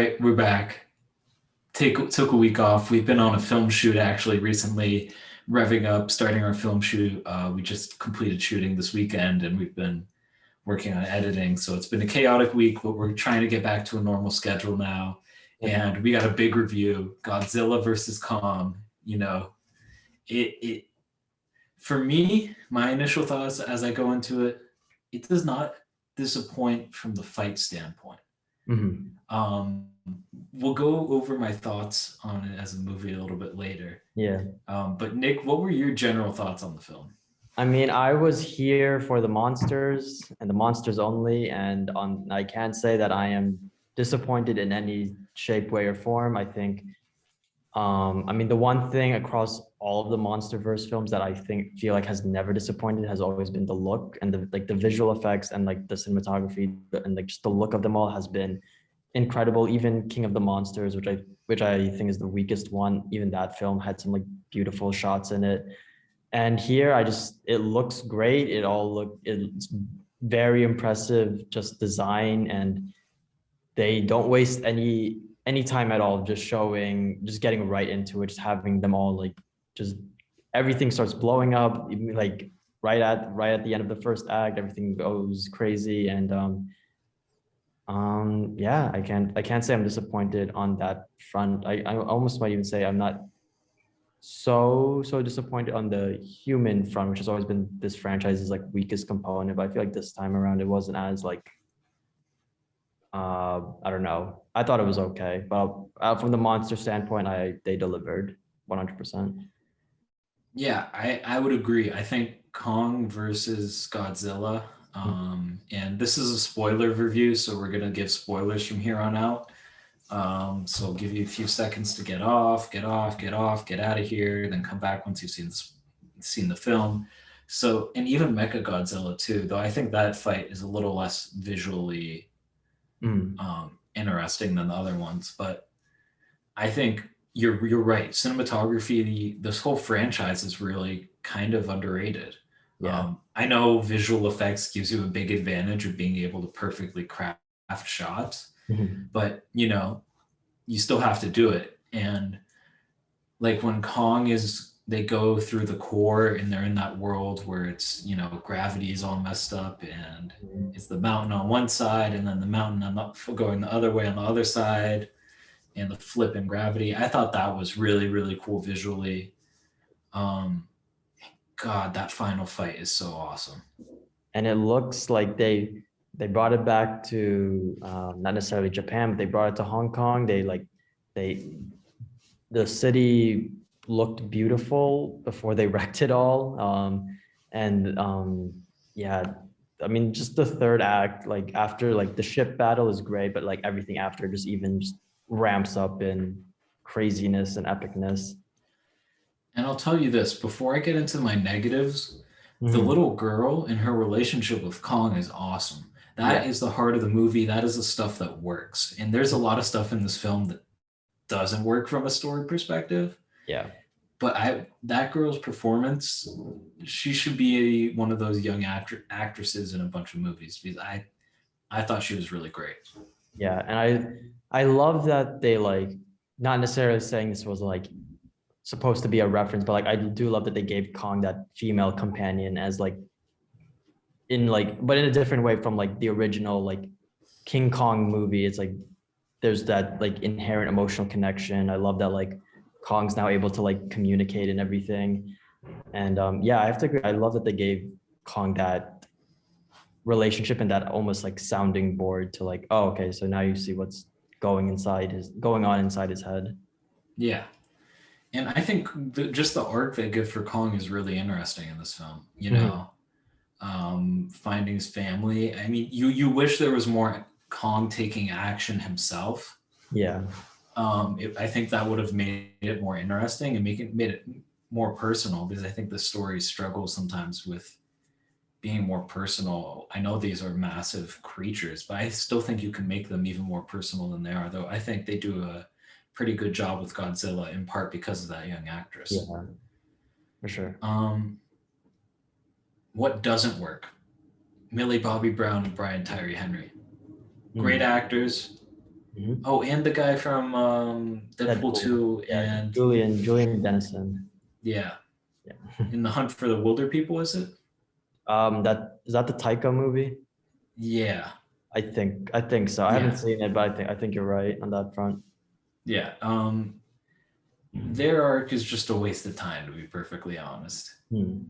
right, we're back. Took a week off. We've been on a film shoot actually recently, revving up, starting our film shoot. We just completed shooting this weekend, and we've been working on editing. So it's been a chaotic week, but we're trying to get back to a normal schedule now. And we got a big review: Godzilla versus Kong. It for me, my initial thoughts as I go into it, it does not disappoint from the fight standpoint. Mhm. Um, we'll go over my thoughts on it as a movie a little bit later. Yeah. But Nick, what were your general thoughts on the film? I mean, I was here for the monsters and the monsters only, and I can't say that I am disappointed in any shape, way, or form. I think, I mean, the one thing across all of the MonsterVerse films that I think feel like has never disappointed has always been the look and the visual effects and like the cinematography and like just the look of them all has been incredible. Even King of the Monsters, which I think is the weakest one, even that film had some like beautiful shots in it. And here it looks great. It's very impressive, just design, and they don't waste any time at all, just getting right into it, just having them all like just everything starts blowing up, even, like right at the end of the first act, everything goes crazy. And yeah, I can't say I'm disappointed on that front. I almost might even say I'm not so disappointed on the human front, which has always been this franchise's like weakest component. But I feel like this time around it wasn't as like I don't know. I thought it was okay, but from the monster standpoint, they delivered 100%. Yeah, I would agree. I think Kong versus Godzilla, and this is a spoiler review, so we're gonna give spoilers from here on out. So I'll give you a few seconds to get out of here, then come back once you've seen the film. So, and even Mecha Godzilla too, though I think that fight is a little less visually Mm. interesting than the other ones. But I think you're right. Cinematography, this whole franchise is really kind of underrated. Yeah. I know visual effects gives you a big advantage of being able to perfectly craft shots, Mhm. but you still have to do it. And like when they go through the core and they're in that world where it's, gravity is all messed up and it's the mountain on one side and then the mountain going the other way on the other side and the flip in gravity. I thought that was really, really cool visually. Um, God, that final fight is so awesome. And it looks like they brought it back to not necessarily Japan, but they brought it to Hong Kong. They the city looked beautiful before they wrecked it all. And yeah, I mean, just the third act, like after like the ship battle is great, but like everything after just ramps up in craziness and epicness. And I'll tell you this before I get into my negatives, the Mhm. little girl and her relationship with Kong is awesome. Yeah. That is the heart of the movie. That is the stuff that works. And there's a lot of stuff in this film that doesn't work from a story perspective. Yeah. But that girl's performance, she should be one of those young actresses in a bunch of movies because I thought she was really great. Yeah. And I love that they like not necessarily saying this was like supposed to be a reference, but like I do love that they gave Kong that female companion as like but in a different way from like the original like King Kong movie. It's like there's that like inherent emotional connection. I love that like Kong's now able to like communicate and everything. And yeah, I have to agree. I love that they gave Kong that relationship and that almost like sounding board to like, oh, okay, so now you see what's going on inside his head. Yeah. And I think just the arc they give for Kong is really interesting in this film. Mhm. Finding his family. I mean, you wish there was more Kong taking action himself. Yeah. I think that would have made it more interesting and made it more personal because I think the story struggles sometimes with being more personal. I know these are massive creatures, but I still think you can make them even more personal than they are. Though I think they do a pretty good job with Godzilla in part because of that young actress. Yeah, for sure. Um, what doesn't work? Millie Bobby Brown and Brian Tyree Henry. Great Mm. actors, Mhm. Oh, and the guy from Deadpool Deadpool. 2 Yeah, and Julian Dennison. yeah, Yeah. in the Hunt for the Wilder People, is it? That is that the Taika movie? Yeah, I think so. I haven't yeah, seen it, but I think you're right on that front. yeah. Their arc is just a waste of time, to be perfectly honest. Hmm.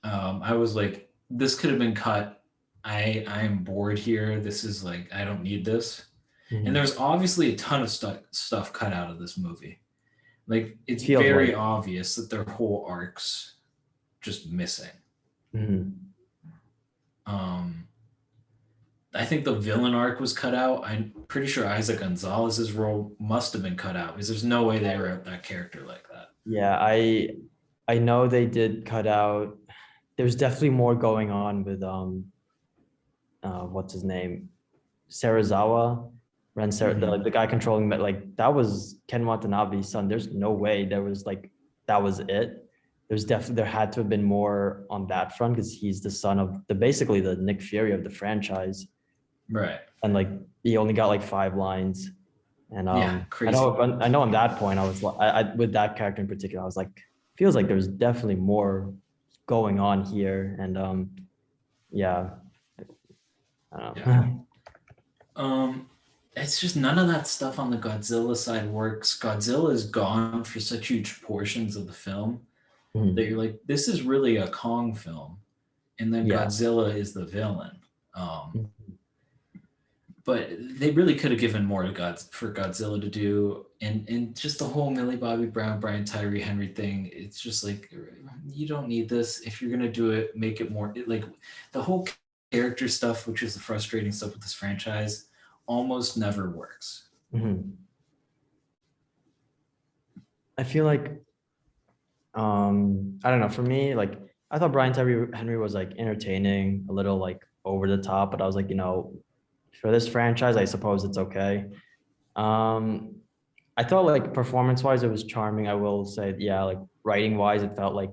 I was like, this could have been cut. I am bored here. This is like, I don't need this. And Mhm. there's obviously a ton of stuff cut out of this movie. Like, It it's feels very like. obvious that their whole arcs just missing. Mhm. Um, I think the villain arc was cut out. I'm pretty sure Isaac Gonzalez's role must have been cut out because there's no way they wrote that character like that. Yeah, I know they did cut out. There's definitely more going on with what's his name? Sarazawa, Mm-hmm. the guy controlling like that was Ken Watanabe's son. There's no way there was like that was it. There's definitely there had to have been more on that front because he's the son of the basically the Nick Fury of the franchise, Right. and like he only got like 5 lines. And Yeah. I Crazy. know I know on that point I was like with that character in particular I was like feels like there's definitely more going on here, and yeah, I don't Yeah. know. Um, it's just none of that stuff on the Godzilla side works. Godzilla is gone for such huge portions of the film that Mhm. you're like, this is really a Kong film, and then Yeah. Godzilla is the villain. Um, Mhm. but they really could have given more to for Godzilla to do, and just the whole Millie Bobby Brown, Brian Tyree Henry thing. It's just like you don't need this. If you're gonna do it, make it more like the whole character stuff, which is the frustrating stuff with this franchise, almost never works. Mhm. I feel like I don't know, for me like I thought Brian Tyree Henry was like entertaining, a little like over the top, but I was like, for this franchise I suppose it's okay. um I thought like performance wise it was charming, I will say. Yeah, like writing wise it felt like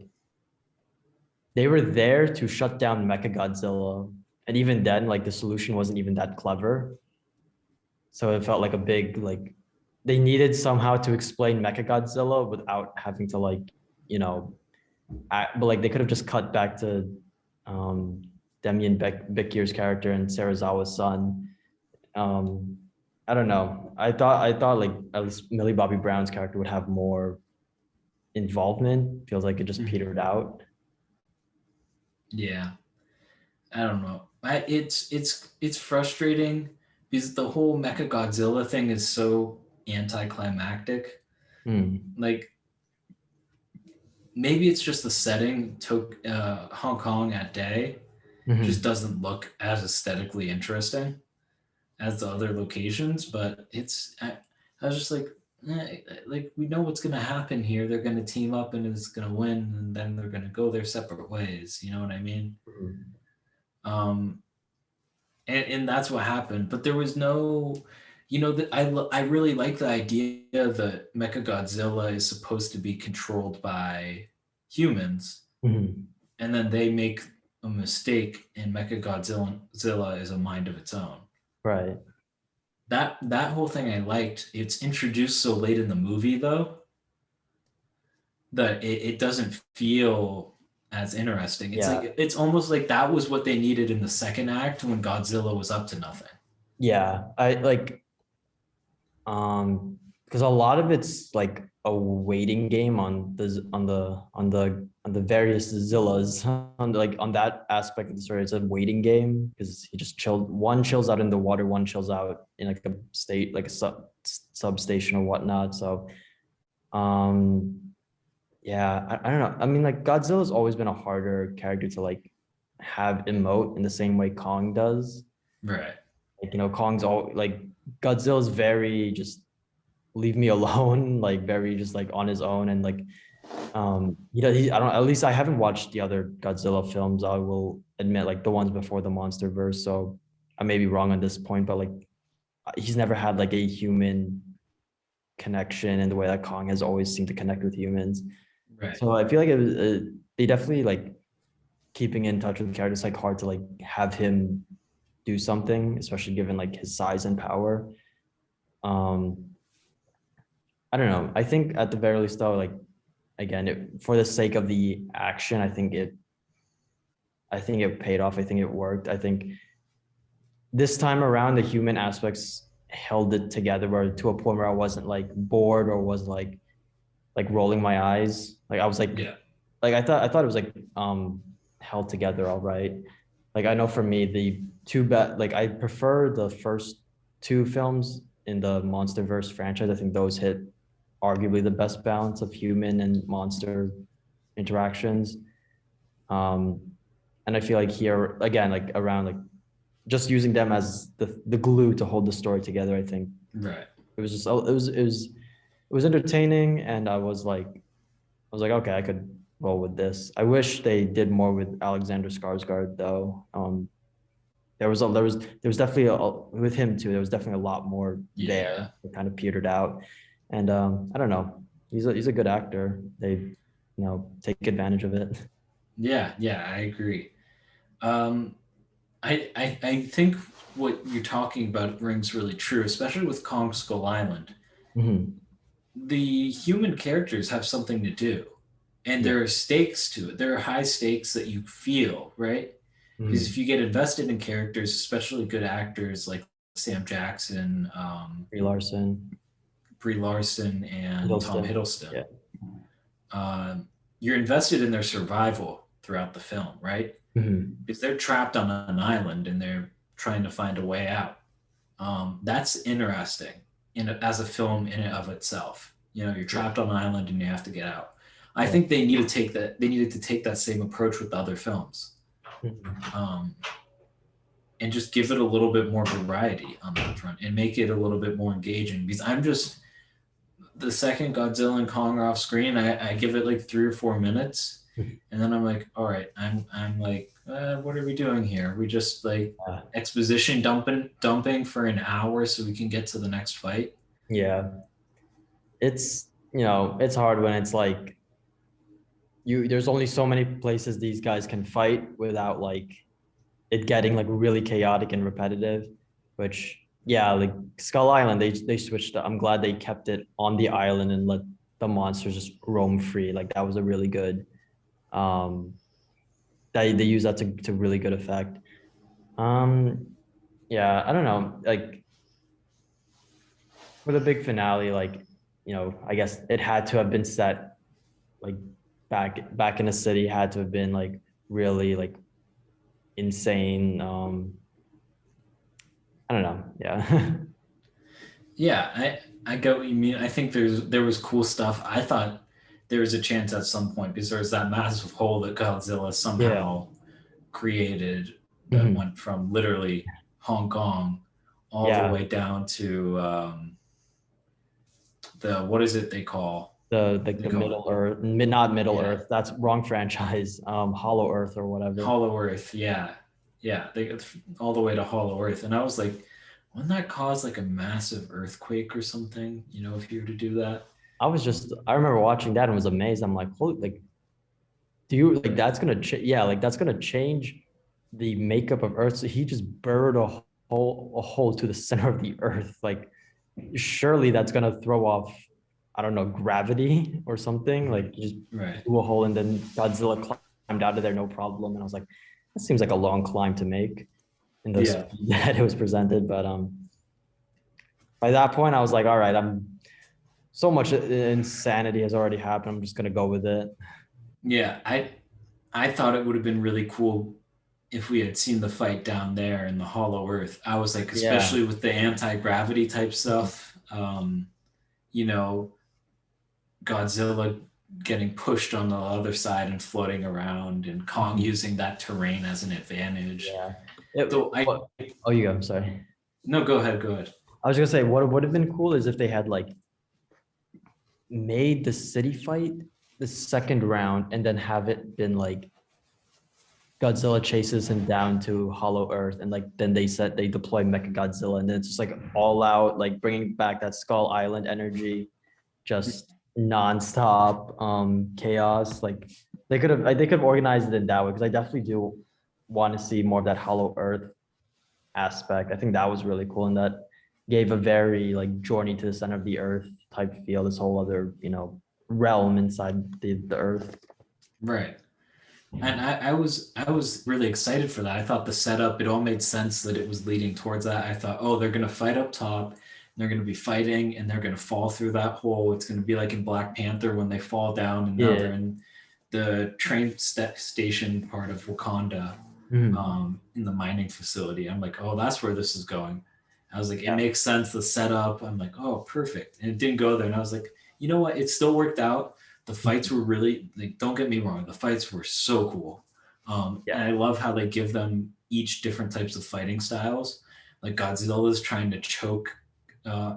they were there to shut down Mechagodzilla. And even then, like the solution wasn't even that clever. So it felt like a big, like they needed somehow to explain Mechagodzilla without having to like, you know, but like they could have just cut back to um Demian Bekir's character and Sarazawa's son. Um, I don't know. I thought like at least Millie Bobby Brown's character would have more involvement. Feels like it just Mm-hmm. petered out. Yeah, I don't know. It's frustrating because the whole Mecha Godzilla thing is so anticlimactic. Hmm. Like maybe it's just the setting. Hong Kong at day just Mhm. doesn't look as aesthetically interesting as the other locations. But I was just like we know what's gonna happen here. They're gonna team up and it's gonna win, and then they're gonna go their separate ways. You know what I mean? Mhm. Um, and that's what happened. But there was no, that I really like the idea that Mecha Godzilla is supposed to be controlled by humans, Mhm. and then they make a mistake, and Mecha Godzilla is a mind of its own. Right. That whole thing I liked. It's introduced so late in the movie though that it doesn't feel as interesting. It's Yeah. like it's almost like that was what they needed in the second act when Godzilla was up to nothing. Yeah. I like because a lot of it's like a waiting game on the various Zillas on like on that aspect of the story. It's a waiting game because he just chilled. One chills out in the water, one chills out in like a state, like a substation or whatnot. So um yeah, I don't know. I mean, like Godzilla's always been a harder character to like have emote in the same way Kong does. Right. Like, Kong's all like Godzilla's very just leave me alone, like very just like on his own, and like I don't, at least I haven't watched the other Godzilla films. I will admit, like the ones before the monster verse. So I may be wrong on this point, but like he's never had like a human connection in the way that Kong has always seemed to connect with humans. Right. So I feel like it was they definitely like keeping in touch with the character. It's like hard to like have him do something, especially given like his size and power. Um, I don't know. I think at the very least, though, like again, for the sake of the action, I think it paid off. I think it worked. I think this time around, the human aspects held it together, where to a point where I wasn't like bored or was like rolling my eyes. Like I was Yeah. like I thought it was like held together all right. Like I know for me, the two bet like I prefer the first two films in the MonsterVerse franchise. I think those hit arguably the best balance of human and monster interactions. Um, and I feel like here again, like around like just using them as the glue to hold the story together. I think Right. it was just it was entertaining, and I was like, okay, I could roll with this. I wish they did more with Alexander Skarsgård though. There was definitely with him too. There was definitely a lot more Yeah. there. It kind of petered out, and I don't know. He's a good actor. They take advantage of it. Yeah. Yeah. I agree. Um, I think what you're talking about rings really true, especially with Kong Skull Island. Mhm. The human characters have something to do, and Yeah. there are stakes to it. There are high stakes that you feel, right? Because if Mhm. you get invested in characters, especially good actors like Sam Jackson, Brie Larson, Brie Larson, and Tom Hiddleston. Hiddleston, Yeah. you're invested in their survival throughout the film, right? Mhm. Because they're trapped on an island and they're trying to find a way out. That's interesting as a film in and of itself. You know, you're Yeah. trapped on an island and you have to get out. I Yeah. think they need to take that. They needed to take that same approach with the other films, Mhm. um, and just give it a little bit more variety on that front, and make it a little bit more engaging. Because I'm just the second Godzilla and Kong are off screen, I give it like 3 or 4 minutes, and then I'm like, all right, I'm like, what are we doing here? We just like Yeah. exposition dumping for an hour so we can get to the next fight. Yeah. It's it's hard when it's like there's only so many places these guys can fight without like it getting like really chaotic and repetitive, which yeah, like Skull Island, they switched I'm glad they kept it on the island and let the monsters just roam free. Like that was a really good um they use that to really good effect. Um yeah, I don't know. Like for the big finale, like, I guess it had to have been set like back in the city, had to have been like really like insane. I don't know. Yeah. Yeah, I get what you mean. I think there was cool stuff. I thought there was a chance at some point because there was that massive hole that Godzilla Yeah. somehow created that Mhm. went from literally Hong Kong all the Yeah. way down to the what is it they call The Middle Earth, not Middle yeah, Earth. That's wrong franchise. Hollow Earth or whatever. Hollow Earth. Yeah, yeah, they got all the way to Hollow Earth, and I was like, wouldn't that cause like a massive earthquake or something? You know, if you were to do that. I remember watching that and was amazed. I'm like, holy, like, do you like yeah, like that's gonna change the makeup of Earth. So he just burrowed a hole to the center of the Earth. Like, surely that's gonna throw off, I don't know, gravity or something. Like, you just Right. blew a hole and then Godzilla climbed out of there, no problem. And I was like, that seems like a long climb to make in the Yeah. speed that it was presented. But by that point, I was like, all right, I'm so much insanity has already happened. I'm just gonna go with it. Yeah, I thought it would have been really cool if we had seen the fight down there in the Hollow Earth. I was like, Yeah. especially with the anti-gravity type Mhm. stuff, you know, Godzilla getting pushed on the other side and floating around, and Kong Mhm. using that terrain as an advantage. Yeah. So I What? Oh, you go. I'm sorry. no, go ahead, go ahead. I was gonna say what would have been cool is if they had like made the city fight the second round and then have it been like Godzilla chases him down to Hollow Earth and like then they deploy Mecha Godzilla and then it's just like all out like bringing back that Skull Island energy, just nonstop chaos. Like they could have organized it in that way because I definitely do want to see more of that Hollow Earth aspect. I think that was really cool in that. gave a very like journey to the center of the earth type feel, this whole other, realm inside the earth. Right. And I was really excited for that. I thought the setup, it all made sense that it was leading towards that. I thought, oh, they're gonna fight up top, they're gonna be fighting, and they're gonna fall through that hole. It's gonna be like in Black Panther when they fall down, and now Yeah. they're in the station part of Wakanda, Mhm. in the mining facility. I'm like, oh, that's where this is going. I was like, it Yeah. makes sense, the setup. I'm like, oh, perfect. And it didn't go there. And I was like, you know what? It still worked out. The fights were really, like, don't get me wrong, the fights were so cool. And Yeah. I love how they give them each different types of fighting styles. Like Godzilla's trying to choke,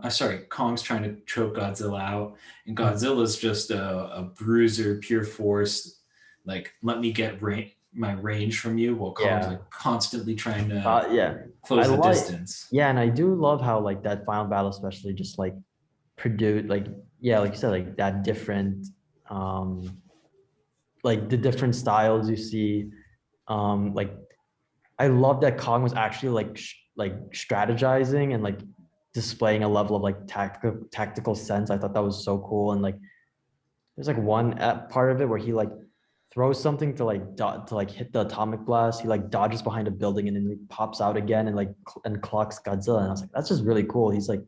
sorry, Kong's trying to choke Godzilla out, and Godzilla's just a bruiser, pure force. Like, let me get my range from you, while Kong's Yeah. like constantly trying to Yeah. I close the like, distance. yeah, and I do love how like that final battle, especially just like produce like, yeah, like you said, like that different, um, like the different styles you see. Like I love that Kong was actually like like strategizing and like displaying a level of like tactical sense. I thought that was so cool. And like there's like one part of it where he like throws something to like to like hit the atomic blast. He like dodges behind a building and then he pops out again and like and clocks Godzilla. And I was like, that's just really cool. He's like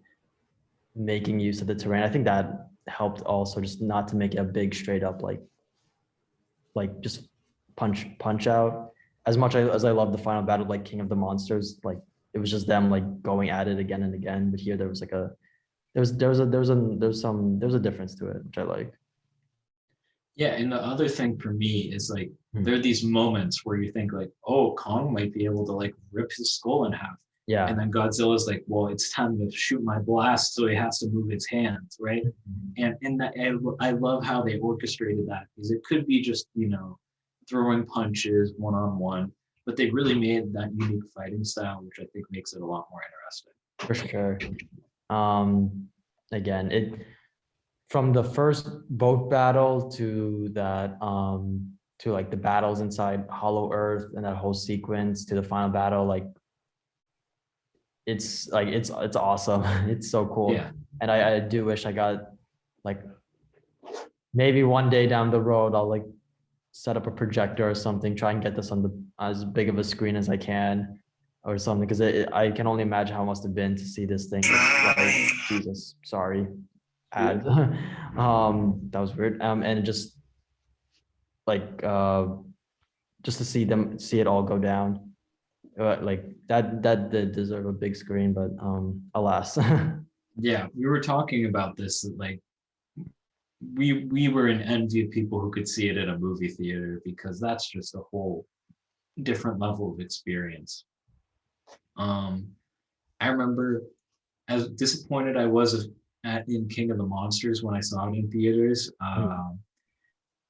making use of the terrain. I think that helped also, just not to make it a big straight up like just punch out. As much as I love the final battle, like King of the Monsters, like it was just them like going at it again and again. But here there was like a there was a difference to it, which I like. Yeah, and the other thing for me is like there are Hmm. these moments where you think like, oh, Kong might be able to like rip his skull in half. And Yeah. then Godzilla's like, well, it's time to shoot my blast, so he has to move his hands, right? And in that, I love how they orchestrated that, because it could be just, throwing punches one on one, but they really made that unique fighting style, which I think makes it a lot more interesting. For sure. Um, Again, it from the first boat battle to that to like the battles inside Hollow Earth and that whole sequence to the final battle, like it's like it's awesome. It's so cool. Yeah. And I do wish I got like maybe one day down the road I'll like set up a projector or something, try and get this on the as big of a screen as I can or something, because I can only imagine how it must have been to see this thing. Like, Jesus, sorry, ad. That was weird. And like just to see it all go down, like that did deserve a big screen, but alas. Yeah, we were talking about this, like we were in envy of people who could see it at a movie theater, because that's just a whole different level of experience. Um, I remember as disappointed I was in King of the Monsters when I saw it in theaters.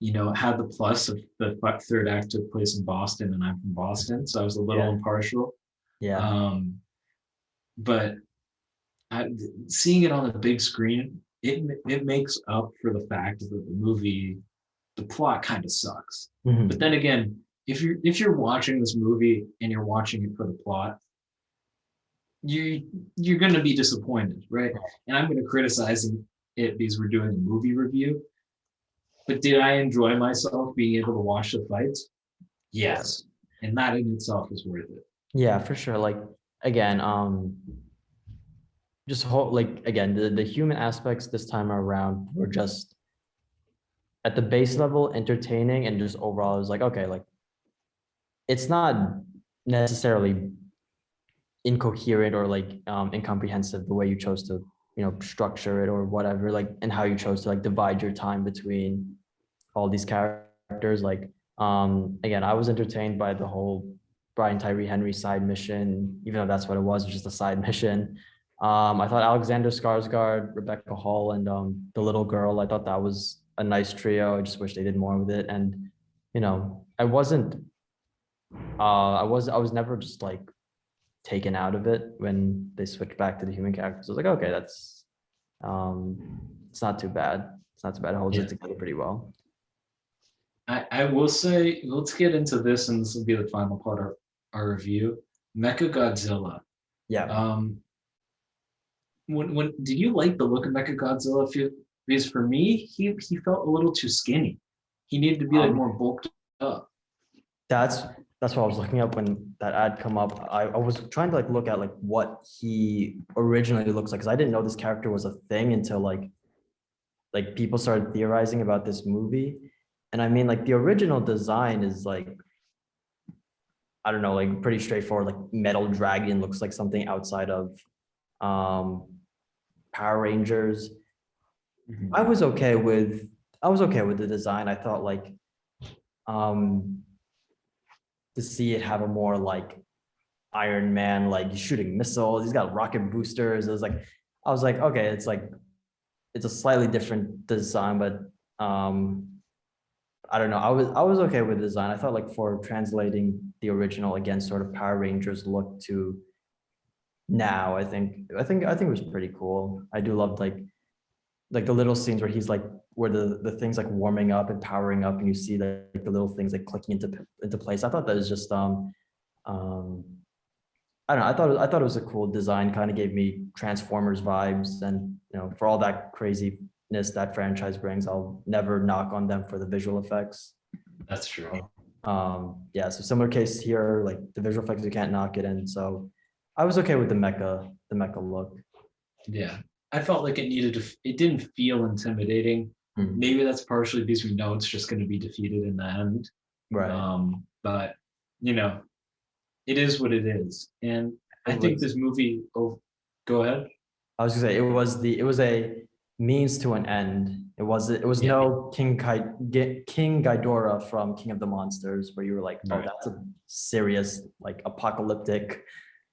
It had the plus of the third act took place in Boston, and I'm from Boston, so I was a little Yeah, impartial. yeah, Um, but seeing it on the big screen, it makes up for the fact that the plot kind of sucks. But mhm. then again, if you're watching this movie and you're watching it for the plot, you're going to be disappointed, right? And I'm going to criticize it because we're doing a movie review. But did I enjoy myself being able to watch the fights? Yeah, Yes, and that in itself is worth it. yeah, for sure. Like again, just whole like again the human aspects this time around were just at the base level entertaining, and just overall it was like, okay, like it's not necessarily incoherent or like incomprehensive the way you chose to structure it or whatever, like, and how you chose to like divide your time between all these characters. Like again, I was entertained by the whole Brian Tyree Henry side mission, even though that's what it was just a side mission. I thought Alexander Skarsgård, Rebecca Hall, and the little girl, I thought that was a nice trio. I just wish they did more with it. And I wasn't I was never just like taken out of it when they switched back to the human characters. I was like, okay, that's it's not too bad. It's not too bad. It holds it Yeah, together pretty well. I will say, let's get into this, and this will be the final part of our review. Mecha Godzilla. Yeah. Um, when did you like the look of Mecha Godzilla? Because for me, he felt a little too skinny. He needed to be like Um, more bulked up. that's that's what I was looking up when that ad come up. I was trying to like look at like what he originally looks like because I didn't know this character was a thing until like people started theorizing about this movie. And I mean, like the original design is like, I don't know, like pretty straightforward, like metal dragon looks like something outside of um Power Rangers. Mhm. I was okay with I was okay with the design. I thought like um to see it have a more like Iron Man, like he's shooting missiles, he's got rocket boosters. It was like I was like, okay, it's like it's a slightly different design, but um I don't know. I was okay with the design. I thought like for translating the original again, sort of Power Rangers look to now, I think it was pretty cool. I do love like the little scenes where he's like where the things like warming up and powering up, and you see like the little things like clicking into place. I thought that was just um I don't know. I thought it was a cool design. Kind of gave me Transformers vibes, and for all that craziness that franchise brings, I'll never knock on them for the visual effects. That's true. Yeah, so similar case here, like the visual effects, you can't knock it in. So I was okay with the mecha look. Yeah, I felt like it didn't feel intimidating. Hmm. Maybe that's partially because we know it's just going to be defeated in the end. Right. But you know, it is what it is. And It I think was, this movie, oh, go ahead. I was gonna say it was a means to an end. It was Yeah, no King Ghidorah from King of the Monsters, where you were like, oh, right. that's a serious like apocalyptic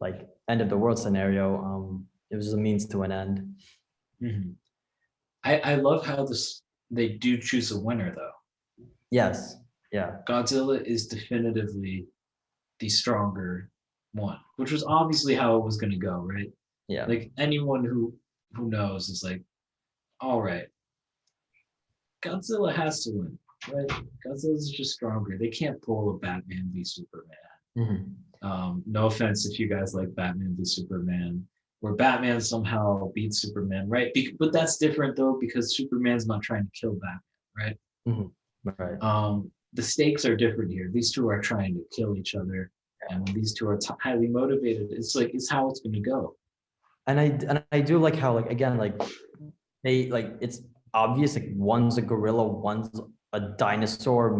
like end of the world scenario. It was just a means to an end. Mhm. I love how this they do choose a winner though. Yes. Yeah. Godzilla is definitively the stronger one, which was obviously how it was going to go, right? Yeah. Like anyone who knows is like, all right, Godzilla has to win, right? Godzilla's just stronger. They can't pull a Batman v Superman. Mhm. No offense if you guys like Batman v Superman, where Batman somehow beats Superman, right? But that's different though because Superman's not trying to kill Batman, right? Mhm. Right. The stakes are different here. These two are trying to kill each other, and when these two are highly motivated, it's like it's how it's going to go. And I do like how like again like they like it's obvious like one's a gorilla, one's a dinosaur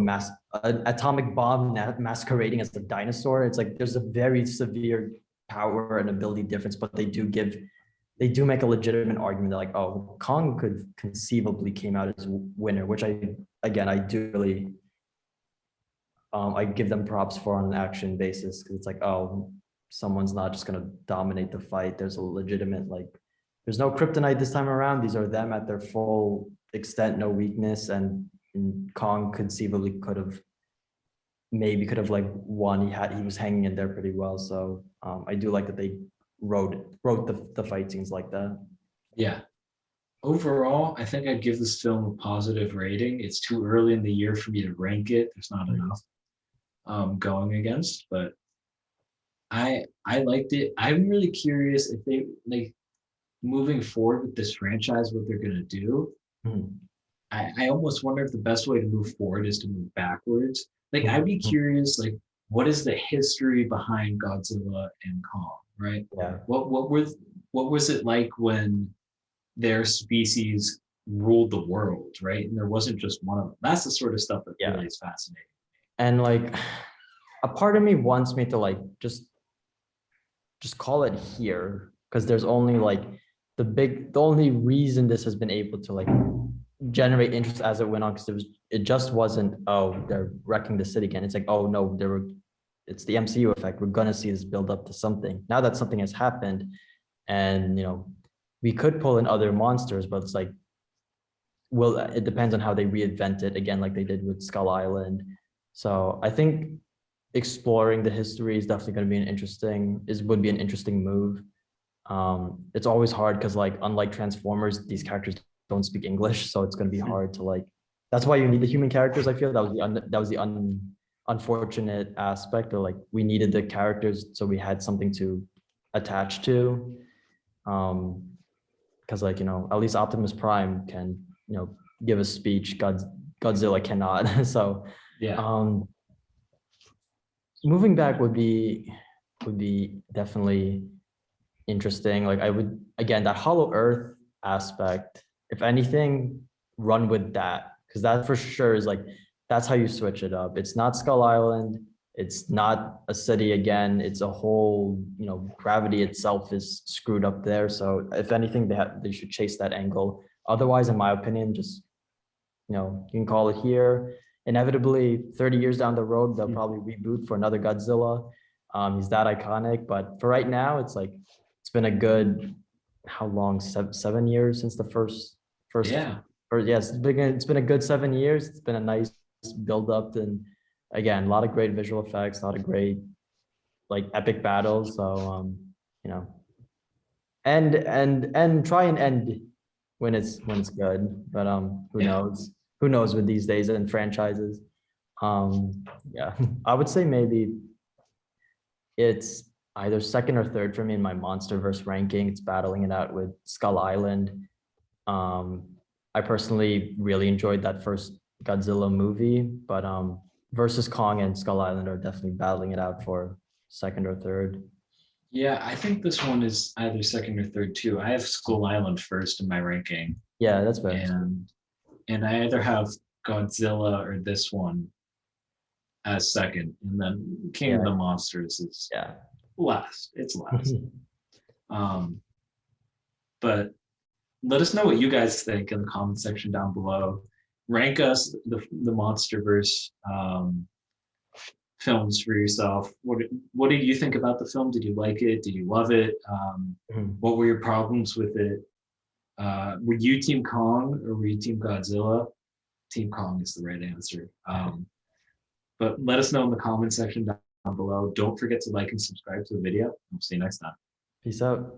an atomic bomb masquerading as a dinosaur. It's like there's a very severe power and ability difference, but they do make a legitimate argument that like, oh, Kong could conceivably came out as winner, which I do really I give them props for on an action basis because it's like, oh, someone's not just gonna dominate the fight. There's a legitimate like, there's no kryptonite this time around. These are them at their full extent, no weakness, and Kong conceivably could have like won. He was hanging in there pretty well. So I do like that they wrote the fight scenes like that. Yeah. Overall, I think I'd give this film a positive rating. It's too early in the year for me to rank it. There's not Mhm. enough going against, but I liked it. I'm really curious if they like moving forward with this franchise, what they're gonna do. Mhm. I almost wonder if the best way to move forward is to move backwards. Like I'd be Mhm. curious, like what is the history behind Godzilla and Kong, right? Yeah. What was it like when their species ruled the world, right? And there wasn't just one of them. That's the sort of stuff that Yeah. really is fascinating. And like a part of me wants me to like just call it here because there's only like the only reason this has been able to like generate interest as it went on because it just wasn't, oh, they're wrecking the city again. It's like, oh no, it's the MCU effect. We're gonna see this build up to something. Now that something has happened, and we could pull in other monsters, but it's like, well, it depends on how they reinvent it again, like they did with Skull Island. So I think exploring the history is definitely going to be would be an interesting move. It's always hard because like unlike Transformers, these characters don't speak English, so it's going to be hard to like. That's why you need the human characters. I feel that was the unfortunate aspect, or like we needed the characters so we had something to attach to. Um, because like, at least Optimus Prime can, give a speech. Godzilla cannot. So Yeah. um moving back would be definitely interesting. Like I would, again, that Hollow Earth aspect, if anything, run with that. Because that for sure is like, that's how you switch it up. It's not Skull Island. It's not a city again. It's a whole, gravity itself is screwed up there. So if anything, they should chase that angle. Otherwise, in my opinion, just, you can call it here. Inevitably, 30 years down the road, they'll probably reboot for another Godzilla. He's that iconic, but for right now, it's like, it's been a good, how long? 7 years since the first, Yeah. or yes, it's been a good 7 years. It's been a nice build up, and again, a lot of great visual effects, a lot of great like epic battles. So you know, and try and end when it's good. But who Yeah. knows? Who knows with these days and franchises? Yeah, I would say maybe it's either second or third for me in my MonsterVerse ranking. It's battling it out with Skull Island. Um, I personally really enjoyed that first Godzilla movie, but versus Kong and Skull Island are definitely battling it out for second or third. Yeah, I think this one is either second or third too. I have Skull Island first in my ranking, Yeah, that's fair. and I either have Godzilla or this one as second, and then King of Yeah, the Monsters is yeah. last. It's last. Um, but let us know what you guys think in the comment section down below. Rank us the MonsterVerse films for yourself. What did you think about the film? Did you like it? Did you love it? What were your problems with it? Were you Team Kong or were you Team Godzilla? Team Kong is the right answer. But let us know in the comment section down below. Don't forget to like and subscribe to the video. We'll see you next time. Peace out.